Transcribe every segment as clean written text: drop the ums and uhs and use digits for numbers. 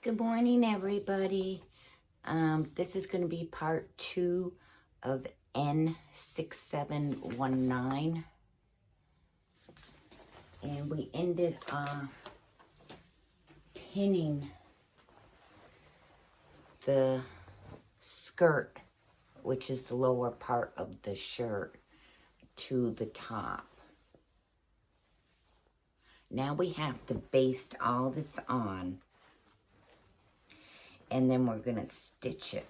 Good morning, everybody. This is going to be part 2 of N6719. And we ended off pinning the skirt, which is the lower part of the shirt, to the top. Now we have to baste all this on, and then we're going to stitch it.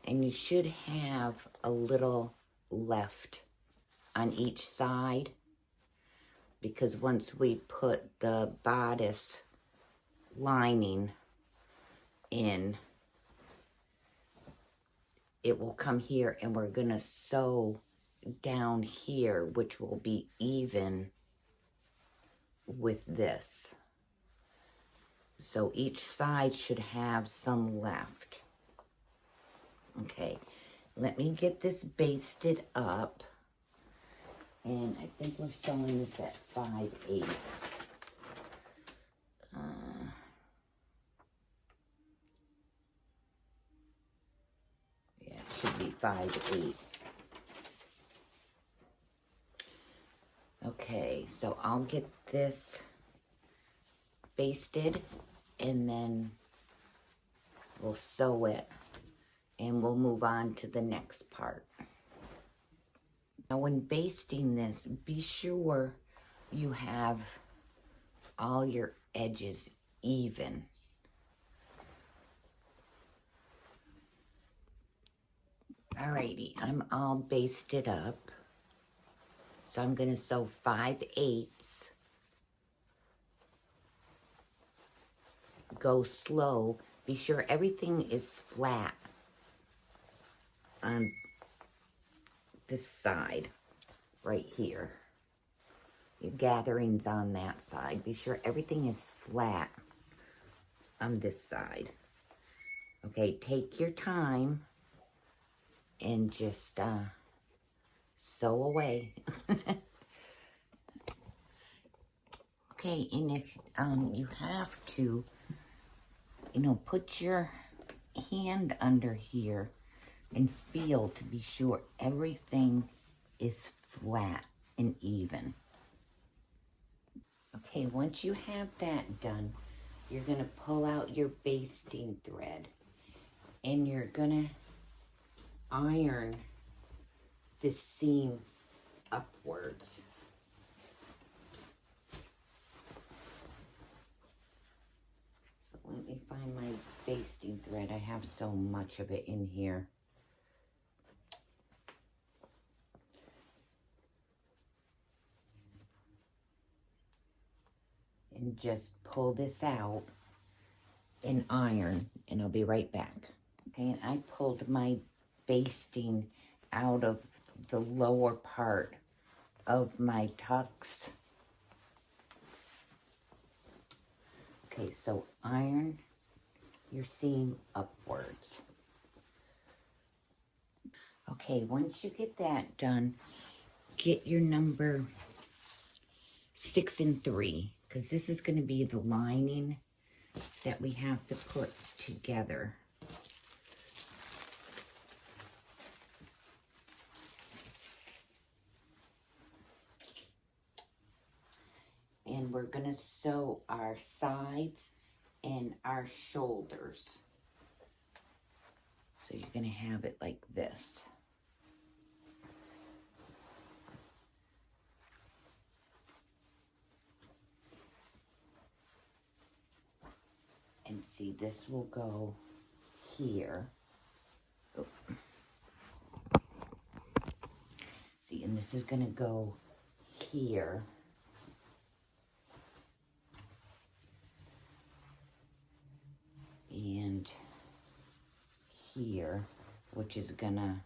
And you should have a little left on each side, because once we put the bodice lining in, it will come here, and we're going to sew down here, which will be even with this. So each side should have some left. Okay, let me get this basted up. And I think we're sewing this at 5/8. Yeah, it should be 5/8. Okay, so I'll get this basted, and then we'll sew it, and we'll move on to the next part. Now, when basting this, be sure you have all your edges even. Alrighty, I'm all basted up. So I'm going to sew 5/8. Go slow. Be sure everything is flat on this side right here. Your gathering's on that side. Be sure everything is flat on this side. Okay, take your time and just sew away. Okay, and if you have to, put your hand under here and feel to be sure everything is flat and even. Okay, once you have that done, you're going to pull out your basting thread, and you're going to iron this seam upwards. So let me find my basting thread. I have so much of it in here. And just pull this out and iron, and I'll be right back. Okay, and I pulled my basting out of the lower part of my tucks. Okay, so iron your seam upwards. Okay, once you get that done, get your number 6 and 3, because this is going to be the lining that we have to put together. And we're going to sew our sides and our shoulders. So you're going to have it like this. And see, this will go here. Oh. See, and this is going to go here. And here, which is gonna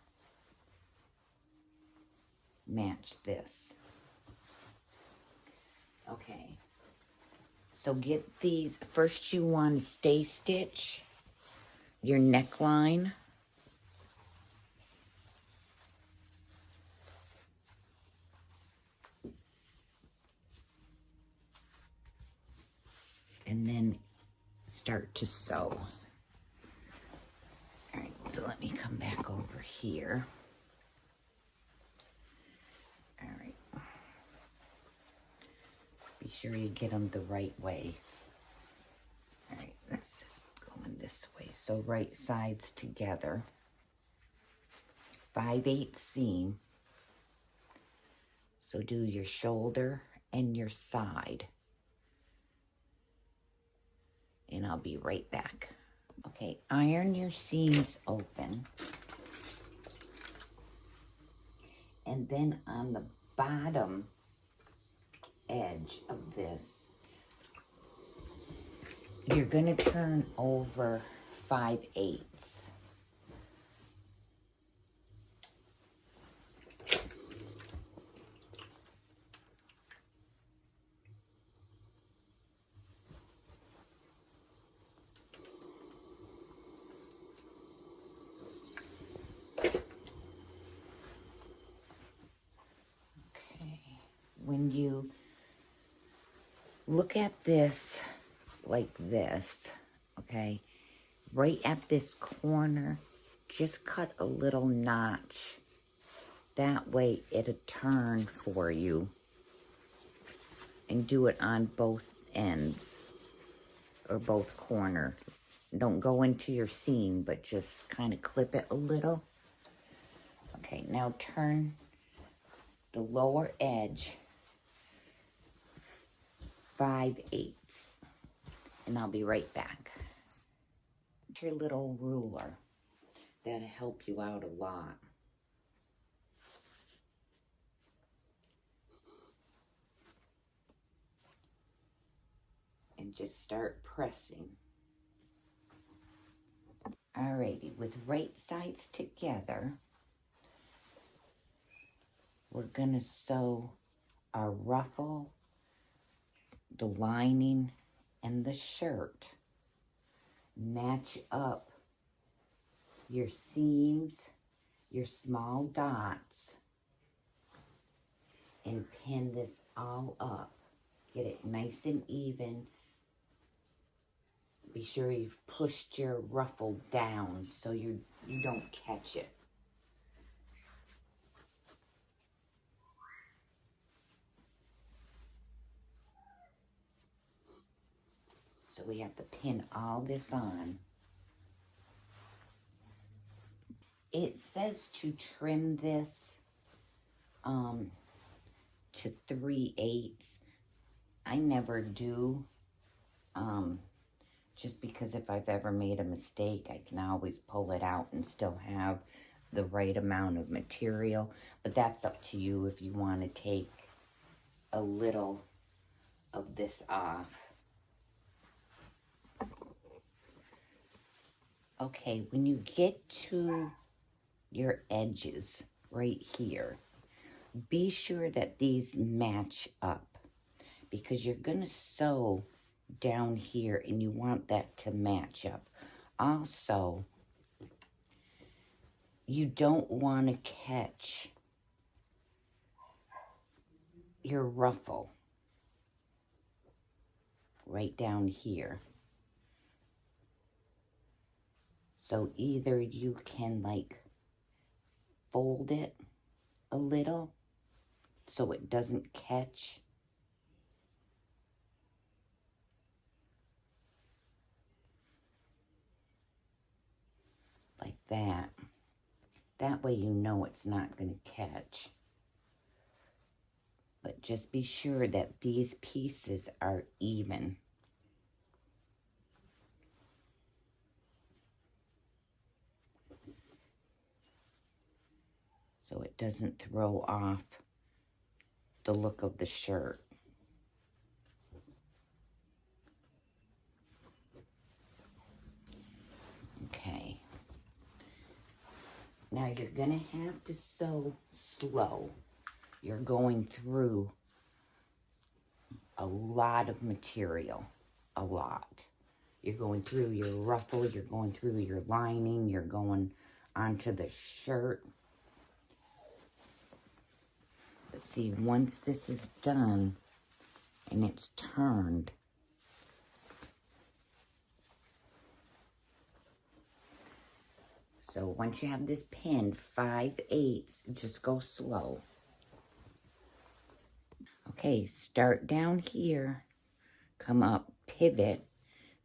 match this. Okay, so get these. First you want to stay stitch your neckline. start to sew. All right, so let me come back over here. All right. Be sure you get them the right way. All right, let's just go in this way. So right sides together. 5/8 seam. So do your shoulder and your side. And I'll be right back. Okay, iron your seams open. And then on the bottom edge of this, you're going to turn over 5/8. When you look at this like this, okay, right at this corner, just cut a little notch. That way it'll turn for you. And do it on both ends or both corner. Don't go into your seam, but just kind of clip it a little. Okay, now turn the lower edge 5/8, and I'll be right back. Your little ruler, that'll help you out a lot. And just start pressing. Alrighty, with right sides together, we're gonna sew our ruffle, the lining, and the shirt. Match up your seams, your small dots, and pin this all up. Get it nice and even. Be sure you've pushed your ruffle down so you don't catch it. So we have to pin all this on. It says to trim this to 3/8. I never do. Just because if I've ever made a mistake, I can always pull it out and still have the right amount of material. But that's up to you if you want to take a little of this off. Okay, when you get to your edges right here, be sure that these match up because you're going to sew down here and you want that to match up. Also, you don't want to catch your ruffle right down here. So either you can like fold it a little so it doesn't catch. Like that. That way you know it's not going to catch. But just be sure that these pieces are even. So it doesn't throw off the look of the shirt. Okay. Now you're going to have to sew slow. You're going through a lot of material, a lot. You're going through your ruffle, you're going through your lining, you're going onto the shirt. But see, once this is done and it's turned, So once you have this pinned 5/8, just go slow. Okay, start down here, come up, pivot.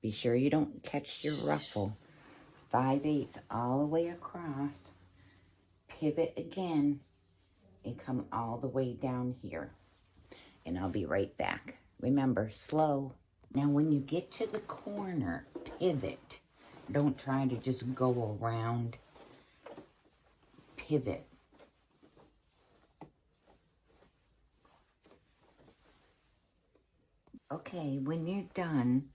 Be sure you don't catch your ruffle. 5/8 all the way across, pivot again, and come all the way down here. And I'll be right back. Remember, slow. Now when you get to the corner, pivot. Don't try to just go around. Pivot. Okay, when you're done,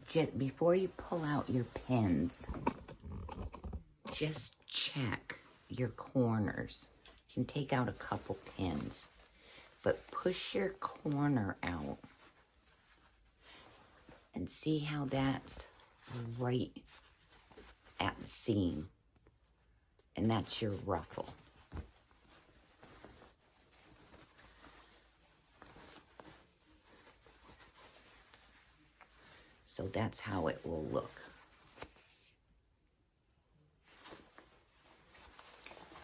just before you pull out your pins, just check your corners and take out a couple pins. But push your corner out and see how that's right at the seam. And that's your ruffle. So that's how it will look.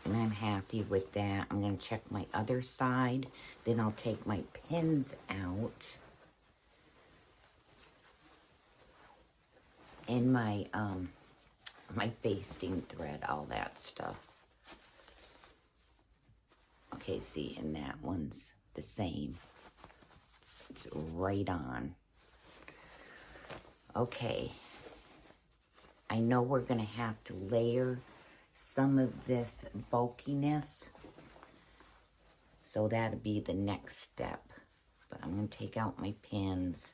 And I'm happy with that. I'm going to check my other side. Then I'll take my pins out. And my my basting thread, all that stuff. Okay, see, and that one's the same. It's right on. Okay. I know we're going to have to layer some of this bulkiness. So that'll be the next step. But I'm going to take out my pins.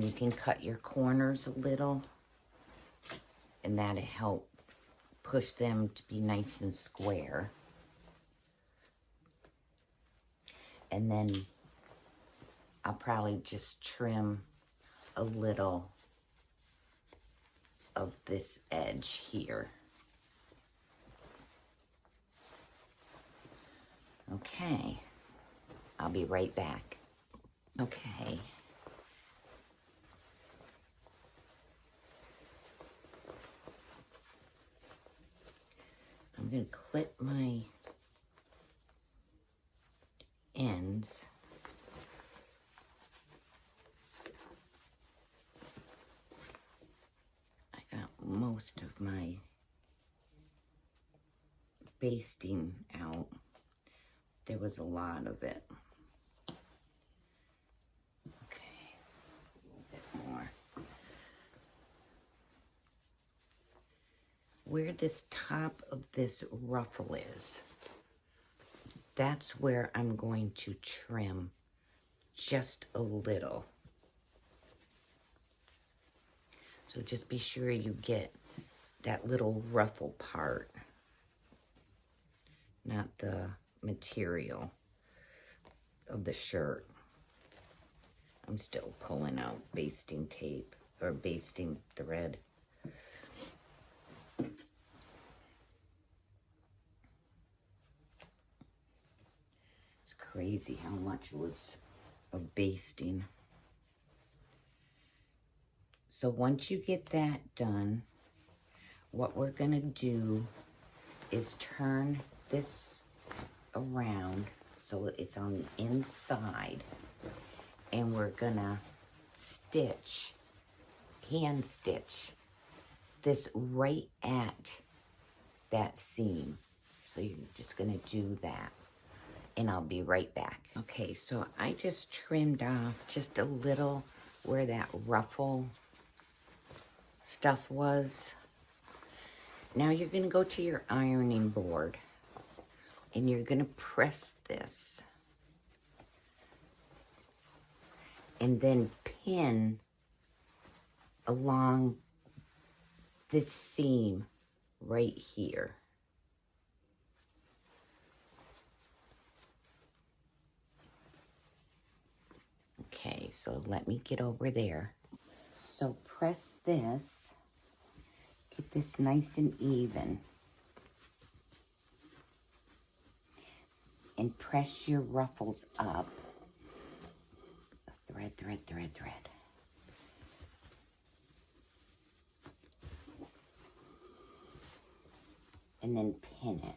You can cut your corners a little. And that'll help push them to be nice and square. And then I'll probably just trim a little of this edge here. Okay, I'll be right back. Okay. I'm going to clip my ends. I got most of my basting out. There was a lot of it. Okay, a little bit more. Where this top of this ruffle is, that's where I'm going to trim just a little. So just be sure you get that little ruffle part, not the material of the shirt. I'm still pulling out basting tape or basting thread. It's crazy how much was of basting. So once you get that done, what we're gonna do is turn this around so it's on the inside, and we're gonna stitch, hand stitch this right at that seam. So you're just gonna do that, and I'll be right back. Okay, so I just trimmed off just a little where that ruffle stuff was. Now you're gonna go to your ironing board and you're gonna press this and then pin along this seam right here. Okay, so let me get over there. So press this, get this nice and even, and press your ruffles up. Thread, thread, thread, thread. and then pin it.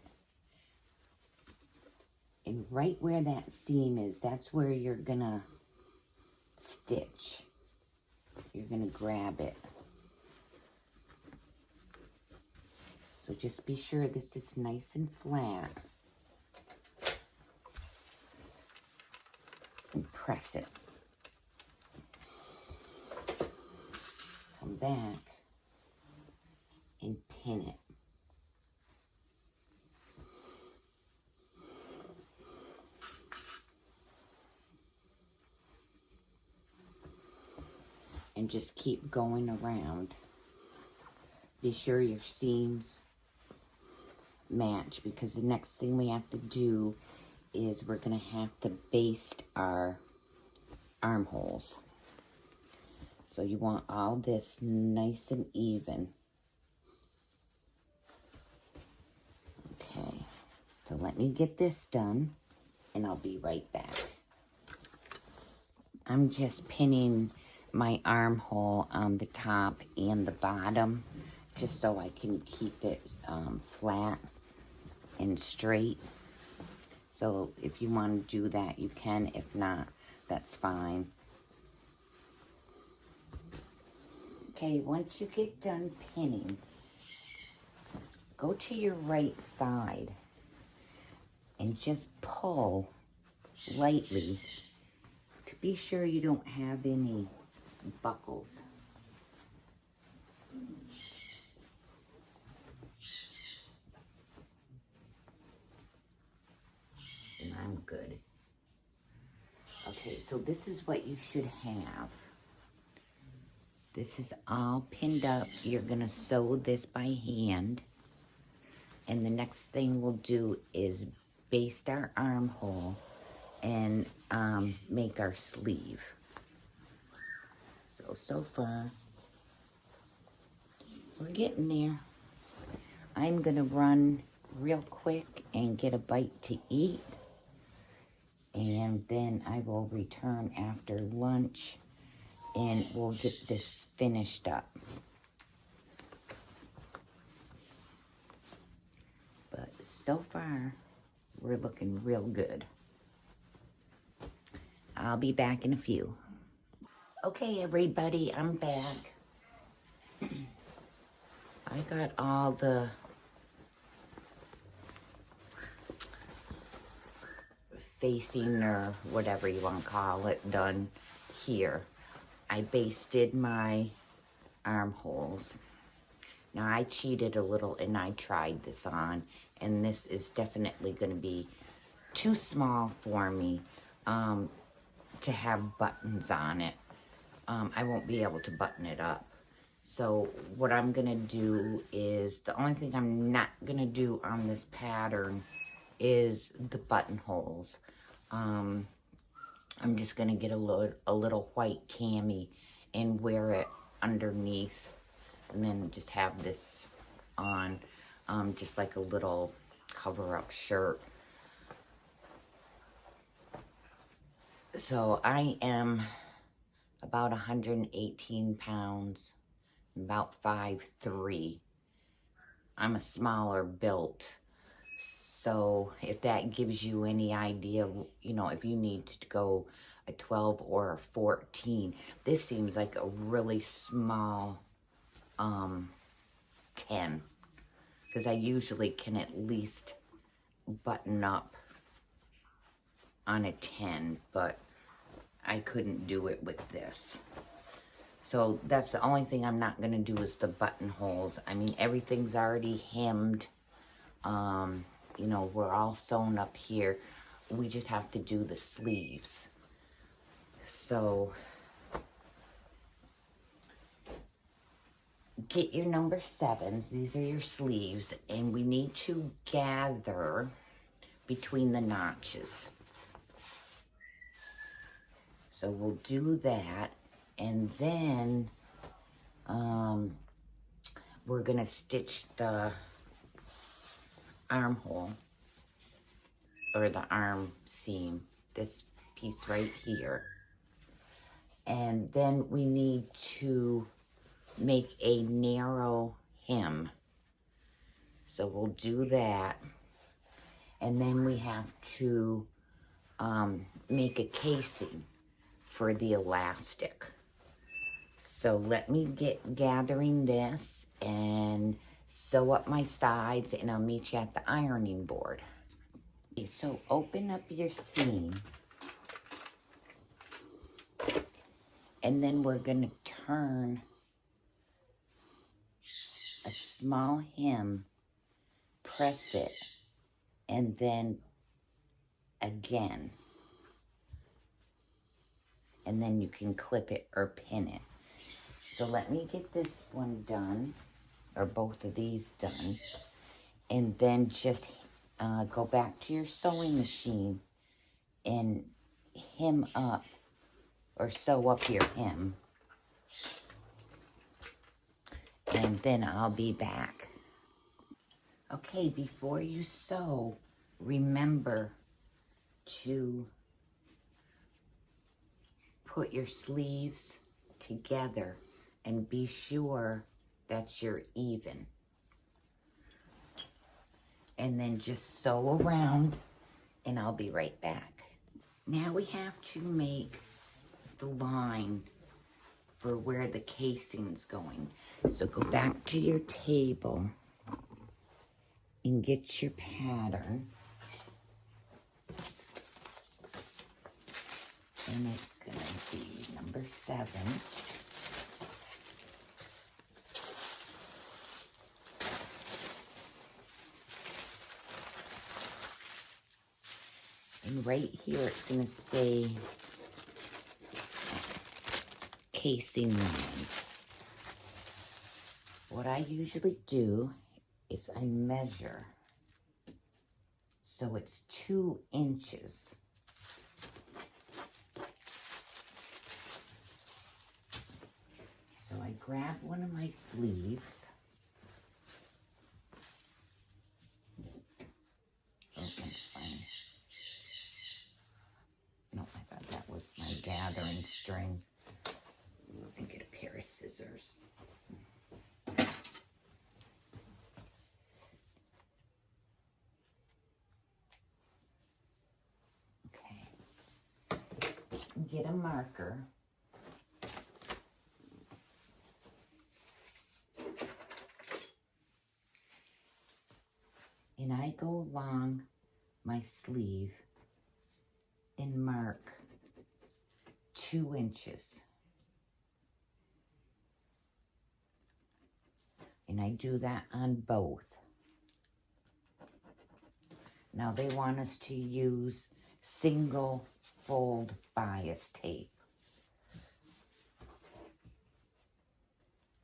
And right where that seam is, that's where you're gonna stitch. You're gonna grab it. So just be sure this is nice and flat. And press it. Come back and pin it. And just keep going around. Be sure your seams match, because the next thing we have to do is we're going to have to baste our armholes. So you want all this nice and even. Okay, so let me get this done and I'll be right back. I'm just pinning my armhole on the top and the bottom, just so I can keep it flat and straight. So if you want to do that, you can. If not, that's fine. Okay, once you get done pinning, go to your right side and just pull lightly to be sure you don't have any buckles. And I'm good. Okay, so this is what you should have. This is all pinned up. You're gonna sew this by hand. And the next thing we'll do is baste our armhole and make our sleeve. So far, we're getting there. I'm gonna run real quick and get a bite to eat. And then I will return after lunch and we'll get this finished up. But so far, we're looking real good. I'll be back in a few. Okay, everybody, I'm back. I got all the facing, or whatever you want to call it, done here. I basted my armholes. Now, I cheated a little and I tried this on, and this is definitely going to be too small for me to have buttons on it. I won't be able to button it up. So what I'm going to do is, the only thing I'm not going to do on this pattern is the buttonholes. I'm just going to get a little white cami and wear it underneath, and then just have this on, just like a little cover-up shirt. So I am about 118 pounds, about 5'3". I'm a smaller built. So if that gives you any idea, you know, if you need to go a 12 or a 14, this seems like a really small 10. Because I usually can at least button up on a 10, but I couldn't do it with this. So that's the only thing I'm not going to do is the buttonholes. I mean, everything's already hemmed. You know, we're all sewn up here. We just have to do the sleeves. So get your number 7s. These are your sleeves. And we need to gather between the notches. So we'll do that. And then we're going to stitch the armhole, or the arm seam, this piece right here. And then we need to make a narrow hem. So we'll do that. And then we have to make a casing for the elastic. So let me get gathering this and sew up my sides, and I'll meet you at the ironing board. Okay, so open up your seam, and then we're going to turn a small hem, press it, and then again. And then you can clip it or pin it. So let me get this one done, or both of these done, and then just go back to your sewing machine and hem up, or sew up your hem. And then I'll be back. Okay, before you sew, remember to put your sleeves together and be sure that you're even. And then just sew around, and I'll be right back. Now we have to make the line for where the casing's going. So go back to your table and get your pattern. And it's gonna be number 7. And right here, it's going to say casing line. What I usually do is I measure. So it's 2 inches. So I grab one of my sleeves. Oh, that's fine. No, I thought that was my gathering string. And get a pair of scissors. Okay. Get a marker. And I go along my sleeve and mark 2 inches. And I do that on both. Now they want us to use single fold bias tape.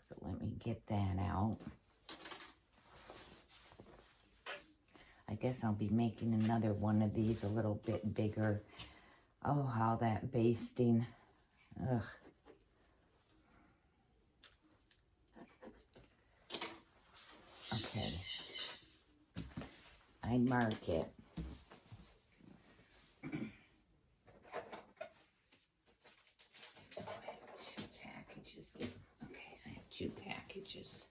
So let me get that out. I guess I'll be making another one of these a little bit bigger. Oh, how that basting. Ugh. Okay. I mark it. Oh, I have 2 packages. Okay, I have 2 packages.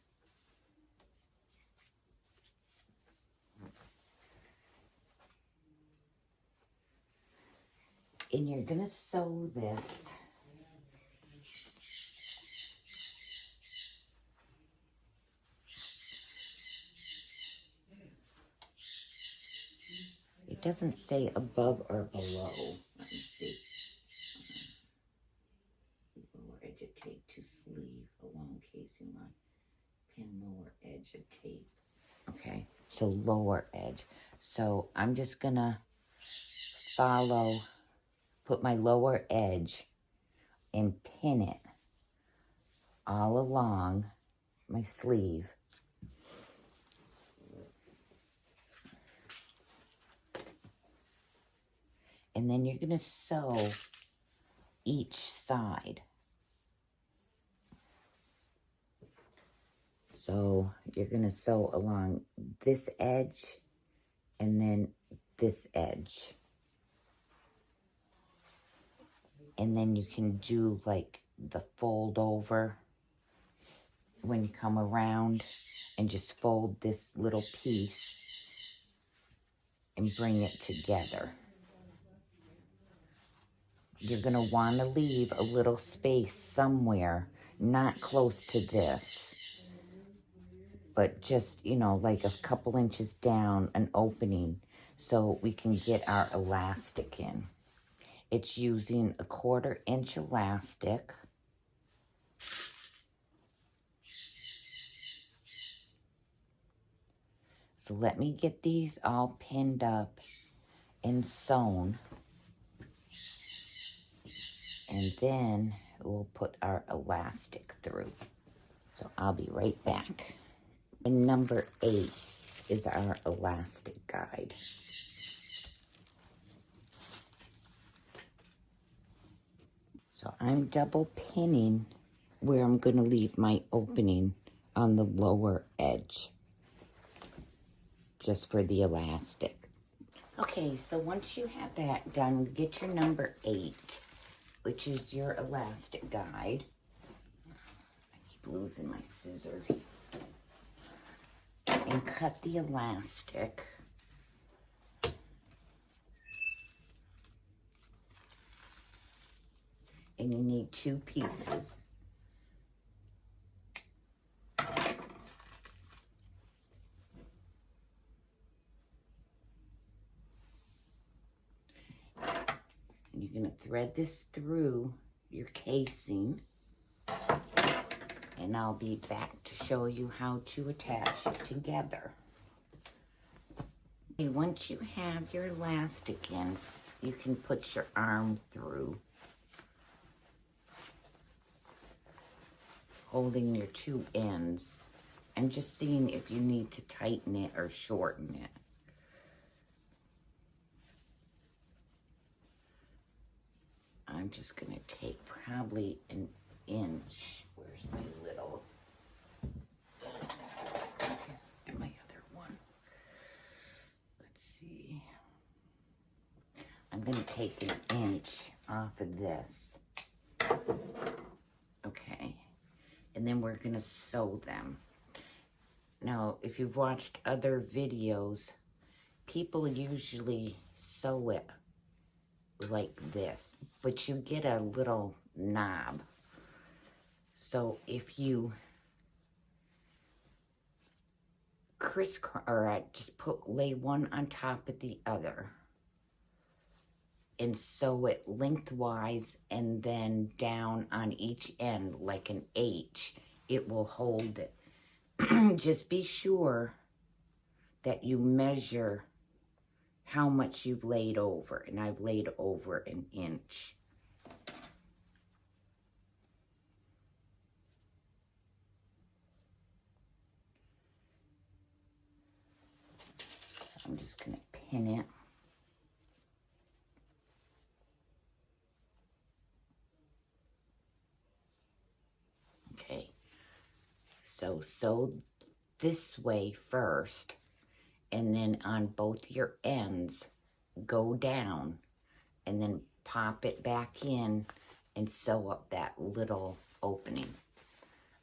And you're gonna sew this it doesn't say above or below. Let me see. Lower edge of tape to sleeve along casing line. Pin lower edge of tape. Okay, so lower edge. So I'm just gonna follow, put my lower edge and pin it all along my sleeve. And then you're gonna sew each side. So you're gonna sew along this edge and then this edge. And then you can do like the fold over when you come around and just fold this little piece and bring it together. You're going to want to leave a little space somewhere, not close to this, but just, you know, like a couple inches down, an opening, so we can get our elastic in. It's using a 1/4 inch elastic. So let me get these all pinned up and sewn. And then we'll put our elastic through. So I'll be right back. And number 8 is our elastic guide. So I'm double pinning where I'm going to leave my opening on the lower edge, just for the elastic. Okay, so once you have that done, get your number 8, which is your elastic guide. I keep losing my scissors. And cut the elastic. And you need 2 pieces. And you're going to thread this through your casing. And I'll be back to show you how to attach it together. Okay, once you have your elastic in, you can put your arm through, holding your 2 ends and just seeing if you need to tighten it or shorten it. I'm just going to take probably an inch. Where's my little... And my other one. Let's see. I'm going to take an inch off of this. Okay. And then we're going to sew them. Now, if you've watched other videos, people usually sew it like this, but you get a little knob. So if you crisscross, or just lay one on top of the other and sew it lengthwise and then down on each end like an H, it will hold it. Just be sure that you measure how much you've laid over, and I've laid over an inch. I'm just going to pin it. Okay, so sew this way first, and then on both your ends, go down, and then pop it back in and sew up that little opening.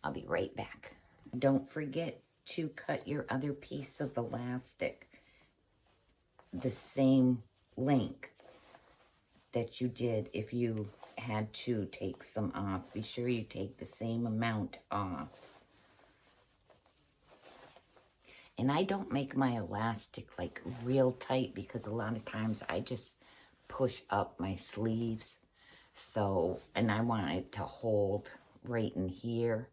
I'll be right back. Don't forget to cut your other piece of elastic the same length that you did if you had to take some off. Be sure you take the same amount off. And I don't make my elastic like real tight because a lot of times I just push up my sleeves. So, and I want it to hold right in here.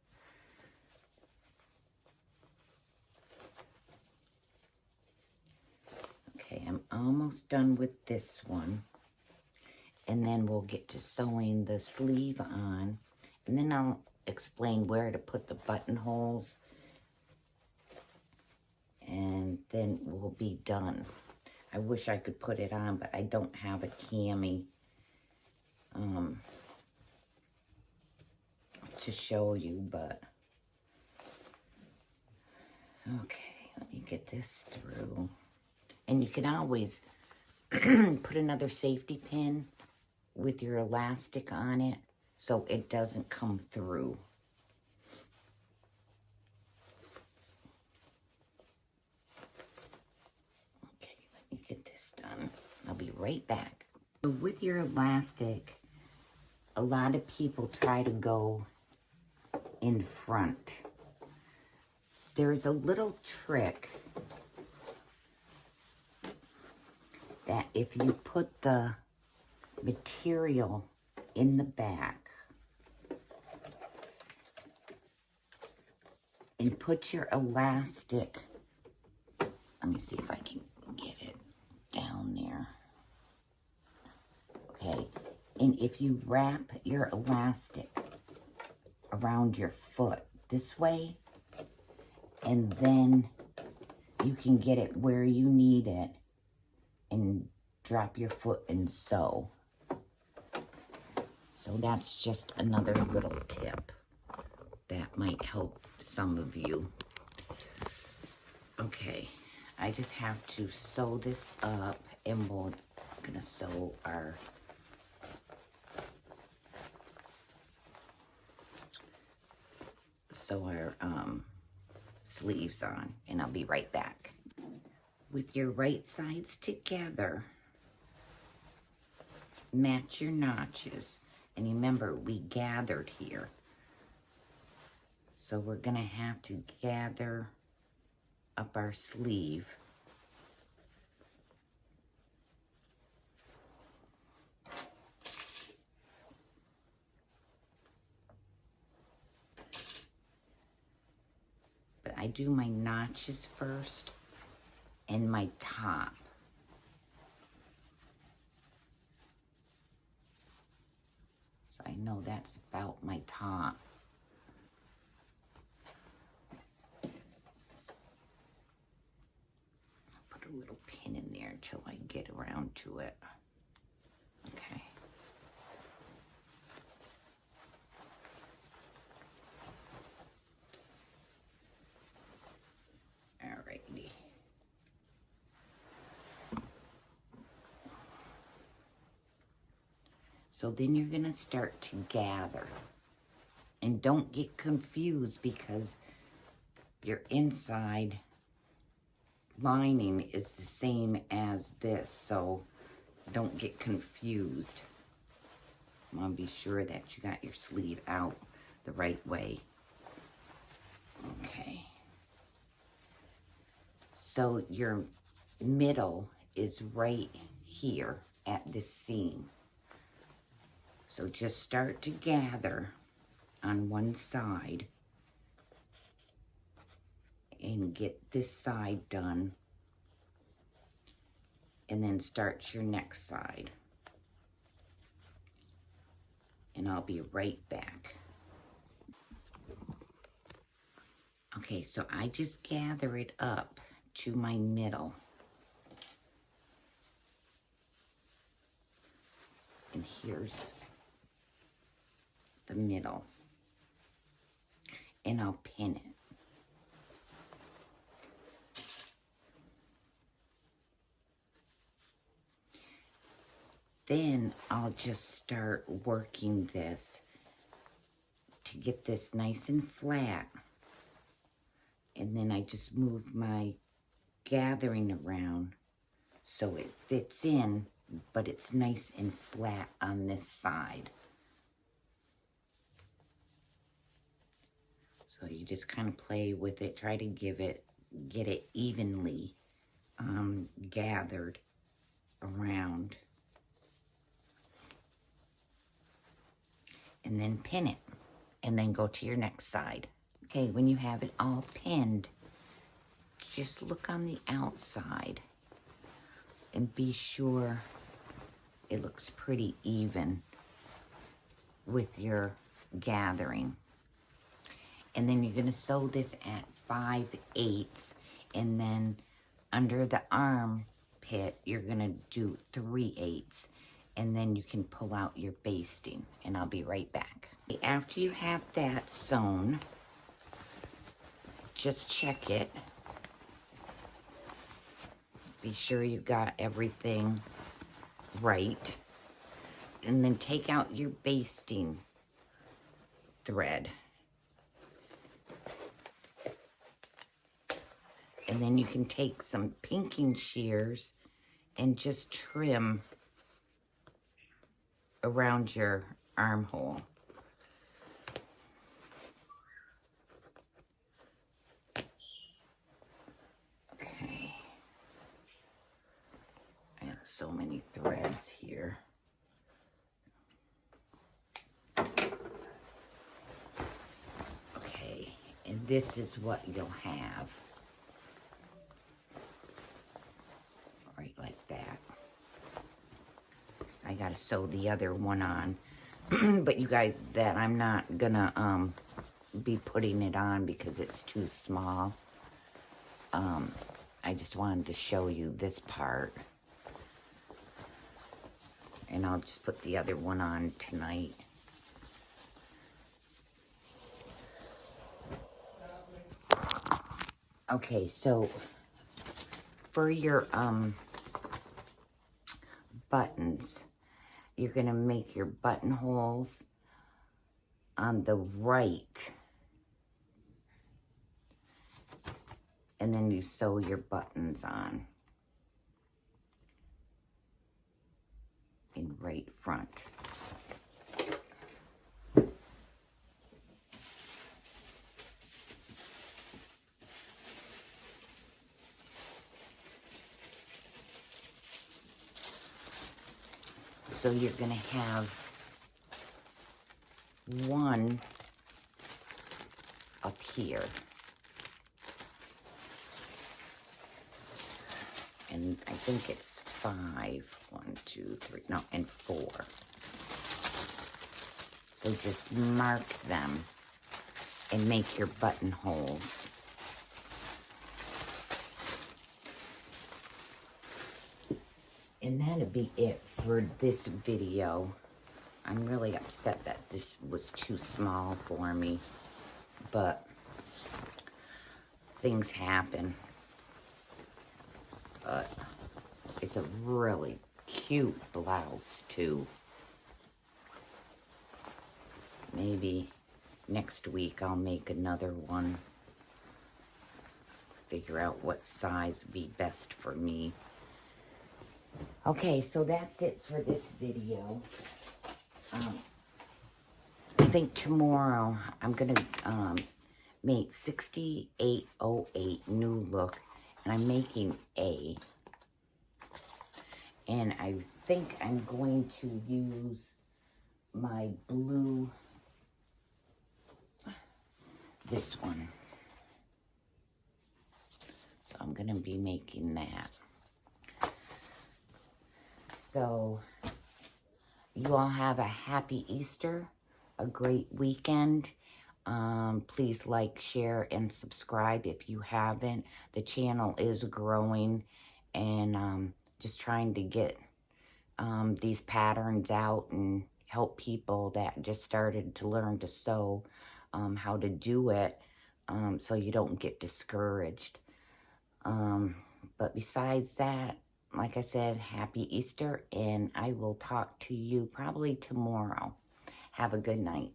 Okay, I'm almost done with this one. And then we'll get to sewing the sleeve on. And then I'll explain where to put the buttonholes. And then we'll be done. I wish I could put it on, but I don't have a cami to show you, but okay, let me get this through. And you can always put another safety pin with your elastic on it so it doesn't come through. done. I'll be right back. So with your elastic, a lot of people try to go in front. There's a little trick that if you put the material in the back and put your elastic, let me see if I can get it down there. Okay, and if you wrap your elastic around your foot this way, and then you can get it where you need it and drop your foot and sew. So that's just another little tip that might help some of you. Okay, I just have to sew this up, and we're gonna sew our sleeves on, and I'll be right back. With your right sides together, match your notches, and remember we gathered here, so we're gonna have to gather up our sleeve. But I do my notches first and my top. So I know that's about my top. I'll put a little pin in there until I get around to it. Okay. Alrighty. So then you're gonna start to gather. And don't get confused because your inside lining is the same as this, so don't get confused. I want to be sure that you got your sleeve out the right way. Okay. So your middle is right here at this seam. So just start to gather on one side and get this side done, and then start your next side. And I'll be right back. Okay, so I just gather it up to my middle. And here's the middle. And I'll pin it. Then I'll just start working this to get this nice and flat. And then I just move my gathering around so it fits in, but it's nice and flat on this side. So you just kind of play with it, try to get it evenly gathered around. And then pin it, and then go to your next side. Okay, when you have it all pinned, just look on the outside and be sure it looks pretty even with your gathering. And then you're gonna sew this at 5/8, and then under the armpit, you're gonna do 3/8, and then you can pull out your basting, and I'll be right back. After you have that sewn, just check it. Be sure you got everything right. And then take out your basting thread. And then you can take some pinking shears and just trim around your armhole. Okay. I have so many threads here. Okay, and this is what you'll have. Right like that. I gotta sew the other one on. But you guys, that I'm not gonna be putting it on because it's too small. I just wanted to show you this part. And I'll just put the other one on tonight. Okay, so for your buttons, you're gonna make your buttonholes on the right, and then you sew your buttons on in right front. So you're gonna have one up here. And I think it's 5. 1, 2, 3, no, and 4. So just mark them and make your buttonholes. And that'll be it for this video. I'm really upset that this was too small for me, but things happen. But it's a really cute blouse too. Maybe next week I'll make another one. Figure out what size would be best for me. Okay, so that's it for this video. I think tomorrow I'm gonna make 6808 new look, and I'm making A. And I think I'm going to use my blue, this one. So I'm gonna be making that. So you all have a happy Easter, a great weekend. Please like, share, and subscribe if you haven't. The channel is growing, and just trying to get these patterns out and help people that just started to learn to sew, how to do it, so you don't get discouraged. But besides that, like I said, happy Easter, and I will talk to you probably tomorrow. Have a good night.